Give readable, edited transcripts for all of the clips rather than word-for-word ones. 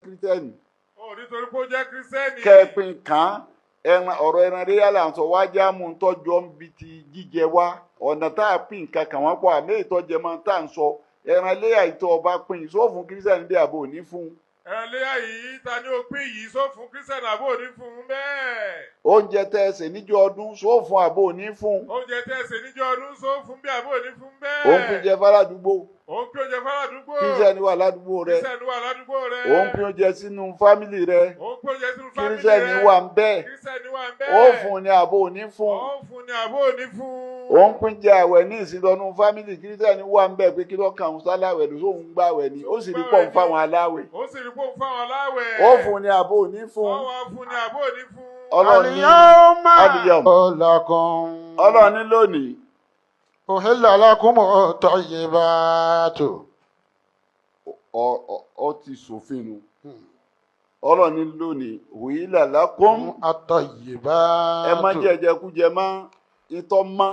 kírísítẹ́nì. nítorí pé ó jẹ́ kírísítẹ́nì. kẹ́ẹ̀pin kan ọ̀rọ̀ ẹran léyà là ń sọ wá já mú tọ́jọ́ ń bi ti jíjẹ wá ọ̀nà tá a pín nǹkan kàn wọ́n pọ̀ àmì ìtọ́jẹ máa ń tà ń sọ ẹran léyà ìtọ́ ọba pín sọ fún kírísítẹ́nì bí àbò ní fún. ẹran léyà yìí ta ni ó pín yìí sọ fún kírísítẹ́nì àbò ní fún bẹ́ẹ̀. oúnjẹ tẹ́ ẹ sè níjọ́ ọdún sọ fún àbò ní fún. oúnjẹ tẹ́ ẹ sè níjọ́ ọdún sọ fún bí àbò ní fún bẹ́ẹ̀. òun pín oúnjẹ fáládùúgbò. òun pín oúnjẹ fáládùúgbò. kírísítẹ́nì wà ládùúgbò rẹ. kírísítẹ́nì wà ládùúgbò rẹ. òun pín oúnjẹ sínú fámìlì rẹ. òun pín oúnjẹ sínú fámìlì rẹ. kírísítẹ́nì wà ń bẹ́ẹ̀. kírísítẹ́nì wà ń bẹ́ẹ̀. ó fún ni àbò ní fún. ó fún ni àbò ní fún. òun pín jẹ àwẹ̀ ní ìsìndọ́nù fámìlì kírísítẹ́nì wà ń bẹ́ẹ̀ pé kí lọ́kàn òun sáláwẹ̀ ló sóun gbà wẹ̀ ni ó sì rí pọ̀ ń fáwọn aláwẹ̀. ó sì rí pọ̀ ń fáwọn aláwẹ̀. ó fún ni àbò ní fún. ó wá fún ni àbò ní fún. ọlọ́ọ̀ni ọlọ́ọ̀ni lónìí. Uhilla lakum at-tayyibatu. Ọ ti sòfin nu. ọlọ́ọ̀ni lónìí uhilla lakum at-tayyibatu. ẹ má jẹjẹ kú jẹ má itọ́ má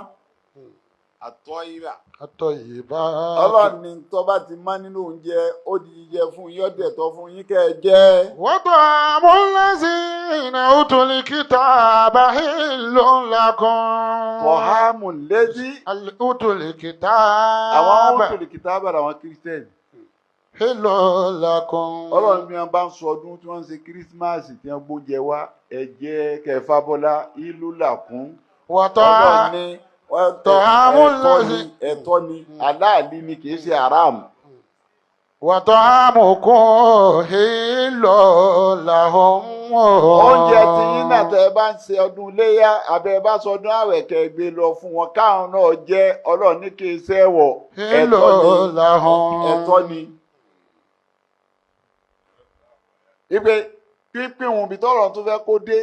at-tayyiba. At-tayyibatu. ọlọ́ọ̀ni tó bá ti má nínú oúnjẹ ó di jíjẹ fún yín ọ̀dẹ̀ tó fún yín kẹ́ ẹ jẹ. Wa ta'amul lazina utul kitaba hillun lakum. fọ̀hámù lẹ́sí. Utul kitaba. àwọn òtòlì kìtàbà làwọn kírísítẹ́nì. Hillun lakum. ọlọ́run bí wọ́n bá ń sọ ọdún tí wọ́n ń ṣe kírísímàsì tí wọ́n gbóúnjẹ wá ẹ̀jẹ̀ kẹfà bọ́lá ìlú làkún. ọlọ́run ní ẹ̀tọ́ ni aláàlí ni kì í ṣe haram. Wa ta'amukum hillun lahum. oúnjẹ tí yín náà tẹ́ ẹ bá ń ṣe ọdún iléyá àbẹ́ ẹ bá sọdún àwẹ̀ kẹ́ gbé lọ fún wọn káwọn náà jẹ́ ọlọ́run ní kí n ṣe wọ̀ Hillun lahum. ẹ̀tọ́ ni. ipe pínpín òun bí tọ́rọ̀ tó fẹ́ kó dé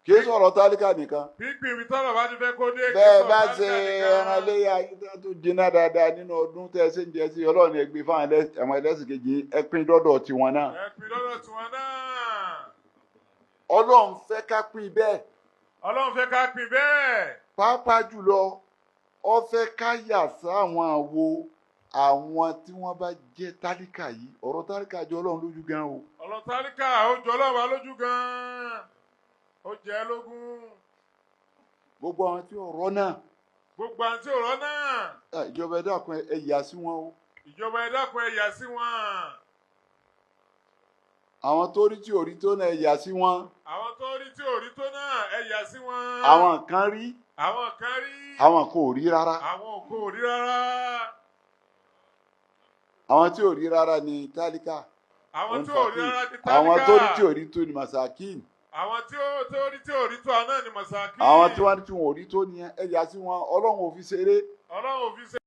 kì í sọ̀rọ̀ tálíkà nìkan. pínpín ibi tọ́rọ̀ bá ti fẹ́ kó dé. bẹ́ẹ̀ bá ṣe ẹran léyà tó jiná dáadáa nínú ọdún tẹ́ ẹ ṣe ń jẹ sí ọlọ́run ẹ gbé fáwọn àwọn ẹlẹ́sìn kejì ẹ pín dọ́dọ̀ tiwọn náà. ẹ pín dọ́dọ̀ tiwọn náà. ọlọ́run fẹ́ ká pín bẹ́ẹ̀. ọlọ́run fẹ́ ká pín bẹ́ẹ̀. pàápàá jùlọ ó fẹ́ ká yà sáwọn àwọn tí wọ́n bá jẹ́ tálíkà yìí ọ̀rọ̀ tálíkà jọ ọlọ́run lójú gan o. ọ̀rọ̀ tálíkà ó jọ ọlọ́run wá lójú gan-an ó jẹ́ lógún. gbogbo àwọn tí ọ̀rọ̀ náà. gbogbo àwọn tí ọ̀rọ̀ náà. ìjọba ẹ dákun ẹ yà sí wọn o. ìjọba ẹ dákun ẹ yà sí wọn. àwọn tó rí tí ò rí tó náà ẹ yà sí wọn. àwọn tó rí tí ò rí tó náà ẹ yà sí wọn. àwọn kan rí. àwọn kan rí. àwọn kò rí rárá. àwọn kò rí rárá. àwọn tí ò rí rárá ni tálíkà. àwọn tí ò rí rárá ni tálíkà. àwọn tó rí tí ò rí tó ni masakin. àwọn tí ó rí tí ò rí tó náà ni masakin. àwọn tí wọ́n rí tí wọn ò rí tó nìyẹn ẹ yà sí wọn ọlọ́run ò fi ṣeré. ọlọ́run ò fi ṣeré.